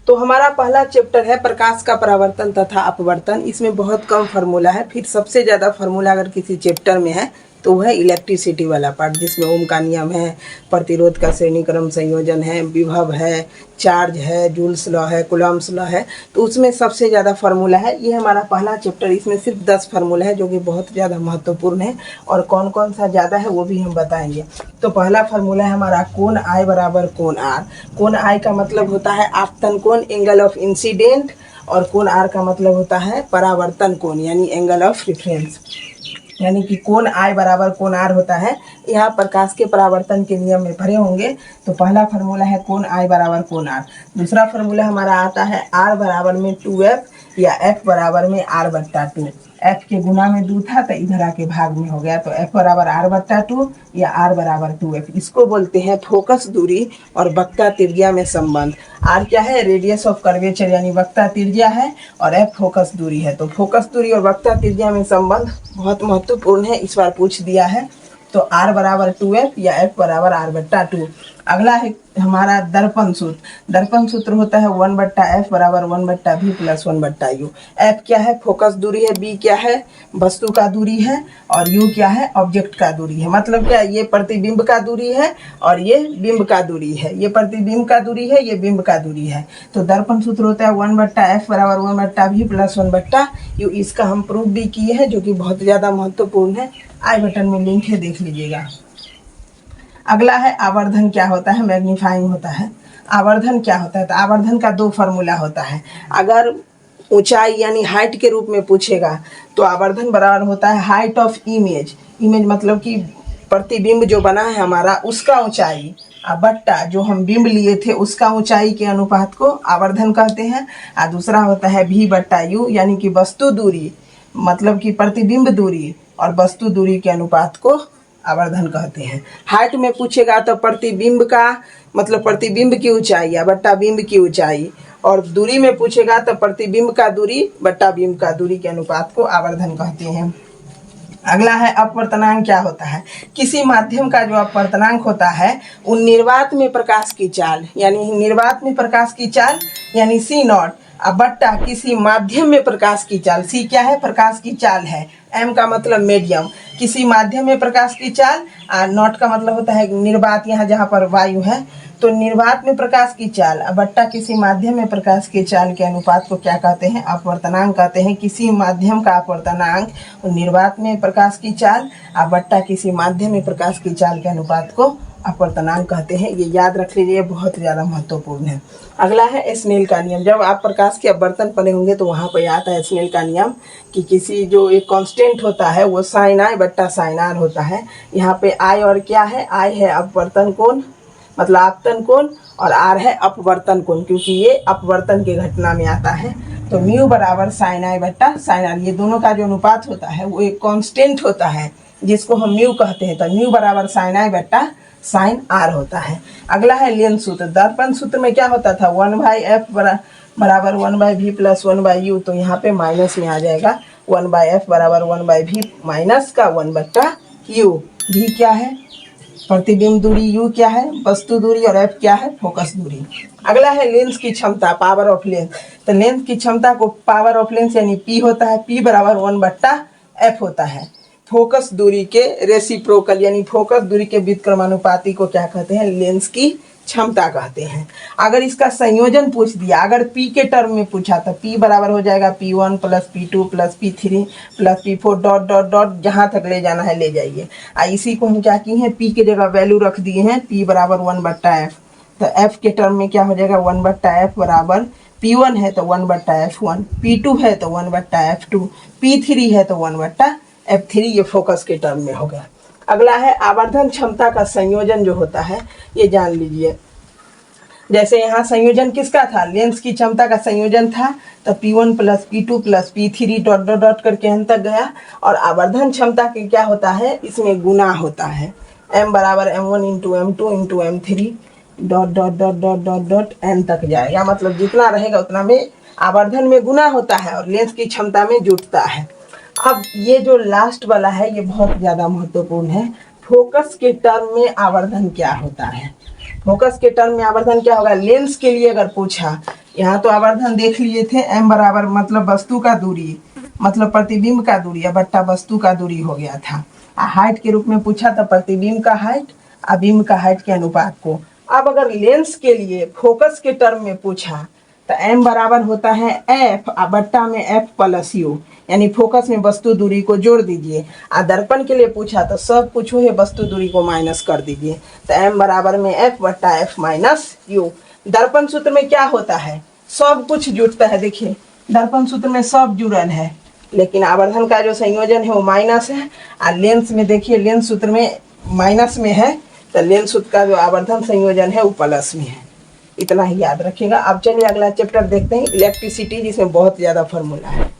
तो हमारा पहला चैप्टर है प्रकाश का परावर्तन तथा अपवर्तन। इसमें बहुत कम फार्मूला है, फिर सबसे ज़्यादा फार्मूला अगर किसी चैप्टर में है तो वह है इलेक्ट्रिसिटी वाला पार्ट, जिसमें ओम का नियम है, प्रतिरोध का श्रेणी क्रम संयोजन है, विभव है, चार्ज है, जूल्स लॉ है, कूलम्ब्स लॉ है। तो उसमें सबसे ज़्यादा फार्मूला है। ये हमारा पहला चैप्टर, इसमें सिर्फ 10 फार्मूला है जो कि बहुत ज़्यादा महत्वपूर्ण है, और कौन कौन सा ज़्यादा है वो भी हम बताएंगे। तो पहला फार्मूला है हमारा कोण I बराबर कोण R। कोण I का मतलब होता है आपतन कोण, एंगल ऑफ इंसिडेंट, और कोण R का मतलब होता है परावर्तन कोण यानी एंगल ऑफ रिफरेंस। यानी कि कोण I बराबर कोण R होता है। यहाँ प्रकाश के परावर्तन के नियम में भरे होंगे। तो पहला फार्मूला है कोण I बराबर कोण R। दूसरा फार्मूला हमारा आता है R बराबर में 2F या F बराबर में R बट्टा 2। F के गुना में 2 था तो इधर आके भाग में हो गया, तो F बराबर R बट्टा 2 या R बराबर 2F। इसको बोलते हैं फोकस दूरी और वक्रता त्रिज्या में संबंध। R क्या है? रेडियस ऑफ कर्वेचर यानी वक्रता त्रिज्या है, और F फोकस दूरी है। तो फोकस दूरी और वक्रता त्रिज्या में संबंध बहुत महत्वपूर्ण है, इस बार पूछ दिया है। तो R बराबर 2F या F बराबर R बट्टा 2। अगला है हमारा दर्पण सूत्र। दर्पण सूत्र होता है 1 बट्टा F बराबर 1 बट्टा V प्लस 1 बट्टा U। F क्या है? फोकस दूरी है, B क्या है? वस्तु का दूरी है, और U क्या है? ऑब्जेक्ट का दूरी है। मतलब क्या? ये प्रतिबिंब का दूरी है और ये बिंब का दूरी है। ये प्रतिबिंब का दूरी है, ये बिंब का दूरी है। तो दर्पण सूत्र होता है 1 बट्टा F बराबर 1 बट्टा V प्लस 1 बट्टा U। इसका हम प्रूफ भी किए हैं, जो कि बहुत ज़्यादा महत्वपूर्ण है। आई बटन में लिंक है, देख लीजिएगा। अगला है आवर्धन क्या होता है? मैग्नीफाइंग होता है। आवर्धन क्या होता है? तो आवर्धन का 2 फार्मूला होता है। अगर ऊंचाई यानी हाइट के रूप में पूछेगा तो आवर्धन बराबर होता है हाइट ऑफ इमेज। इमेज मतलब कि प्रतिबिंब जो बना है हमारा, उसका ऊंचाई, बट्टा जो हम बिंब लिए थे उसका ऊंचाई के अनुपात को आवर्धन कहते हैं। और दूसरा होता है V बट्टा U, यानी कि वस्तु दूरी, मतलब कि प्रतिबिंब दूरी और वस्तु दूरी के अनुपात को आवर्धन कहते हैं। हाइट में पूछेगा तो प्रतिबिंब का मतलब प्रतिबिंब की ऊंचाई या बट्टा बिंब की ऊंचाई, और दूरी में पूछेगा तो प्रतिबिंब का दूरी बट्टा बिंब का दूरी के अनुपात को आवर्धन कहते हैं। अगला है अपवर्तनांक क्या होता है? किसी माध्यम का जो अपवर्तनांक होता है वो निर्वात में प्रकाश की चाल, यानी निर्वात में प्रकाश की चाल यानी C0, अब बट्टा किसी माध्यम में प्रकाश की चाल। C क्या है? प्रकाश की चाल है। M का मतलब मीडियम, किसी माध्यम में प्रकाश की चाल। और नॉट का मतलब होता है निर्वात, यहाँ जहाँ पर वायु है तो निर्वात में प्रकाश की चाल, बट्टा किसी माध्यम में प्रकाश की चाल के अनुपात को क्या कहते हैं? अपवर्तनांक कहते हैं। किसी माध्यम का अपवर्तनांक निर्वात में प्रकाश की चाल, बट्टा किसी माध्यम में प्रकाश की चाल के अनुपात को अपवर्तनांक कहते हैं। ये याद रख लीजिए, बहुत ज़्यादा महत्वपूर्ण है। अगला है स्नेल का नियम। जब आप प्रकाश के अपवर्तन पढ़े होंगे तो वहाँ पर आता है स्नेल का नियम कि किसी जो एक कांस्टेंट होता है वो साइन I बट्टा साइन R होता है। यहाँ पे I और क्या है? I है अपवर्तन कोण मतलब आपतन कोण, और R है अपवर्तन कोण, क्योंकि ये अपवर्तन के घटना में आता है। तो म्यू बराबर साइन I बट्टा साइन R, ये दोनों का जो अनुपात होता है वो एक कांस्टेंट होता है जिसको हम म्यू कहते हैं। तो म्यू बराबर साइन I बट्टा साइन R होता है। अगला है लेंस सूत्र। दर्पण सूत्र में क्या होता था? 1/F बराबर 1/V प्लस 1/U। तो यहाँ पे माइनस में आ जाएगा, 1/F बराबर 1/V माइनस का 1 बट्टा U। V क्या है? प्रतिबिंब दूरी, U क्या है? वस्तु दूरी, और F क्या है? फोकस दूरी। अगला है लेंस की क्षमता, पावर ऑफ लेंस। तो लेंस की क्षमता को पावर ऑफ लेंस यानी P होता है, P बराबर 1 बट्टा F होता है। फोकस दूरी के रेसिप्रोकल यानी फोकस दूरी के व्युत्क्रमानुपाती को क्या कहते हैं? लेंस की क्षमता कहते हैं। अगर इसका संयोजन पूछ दिया, अगर P के टर्म में पूछा तो P बराबर हो जाएगा P1 plus P2 plus P3 plus P4 dot dot dot, जहाँ तक ले जाना है ले जाइए। इसी को हम क्या किए हैं? P के जगह वैल्यू रख दिए हैं, P बराबर 1 बट्टा F। तो F के टर्म में क्या हो जाएगा? 1 बट्टा F बराबर P1 है तो 1 बट्टा F1, P2 है तो 1 बट्टा F2, P3 है तो 1 बट्टा F3। ये फोकस के टर्म में हो गया। अगला है आवर्धन क्षमता का संयोजन जो होता है, ये जान लीजिए। जैसे यहाँ संयोजन किसका था? लेंस की क्षमता का संयोजन था, तो P1 plus P2 plus P3 dot dot dot करके अंत तक गया। और आवर्धन क्षमता के क्या होता है? इसमें गुना होता है, M बराबर M1 into M2 into M3 dot dot dot dot dot dot N तक जाएगा। मतलब जितना रहेगा उतना में आवर्धन में गुना होता है और लेंस की क्षमता में जुटता है। अब ये जो लास्ट वाला है ये बहुत ज़्यादा महत्वपूर्ण है। फोकस के टर्म में आवर्धन क्या होता है? फोकस के टर्म में आवर्धन क्या होगा? लेंस के लिए अगर पूछा यहाँ तो आवर्धन देख लिए थे, m बराबर मतलब वस्तु का दूरी, मतलब प्रतिबिंब का दूरी, या बट्टा वस्तु का दूरी हो गया था। हाइट के रूप में पूछा था प्रतिबिंब का हाइट और बिंब का हाइट के अनुपात को। अब अगर लेंस के लिए फोकस के टर्म में पूछा तो m बराबर होता है f बट्टा में f प्लस u, यानी फोकस में वस्तु दूरी को जोड़ दीजिए। और दर्पण के लिए पूछा तो सब कुछ हो वस्तु दूरी को माइनस कर दीजिए, तो m बराबर में f बट्टा f माइनस u। दर्पण सूत्र में क्या होता है, सब कुछ जुड़ता है। देखिए दर्पण सूत्र में सब जुड़ल है, लेकिन आवर्धन का जो संयोजन है वो माइनस है। और लेंस में देखिए लेंस सूत्र में माइनस में है, तो लेंस सूत्र का जो आवर्धन संयोजन है वो प्लस में है। इतना ही याद रखिएगा। अब चलिए अगला चैप्टर देखते हैं, इलेक्ट्रिसिटी, जिसमें बहुत ज़्यादा फॉर्मूला है।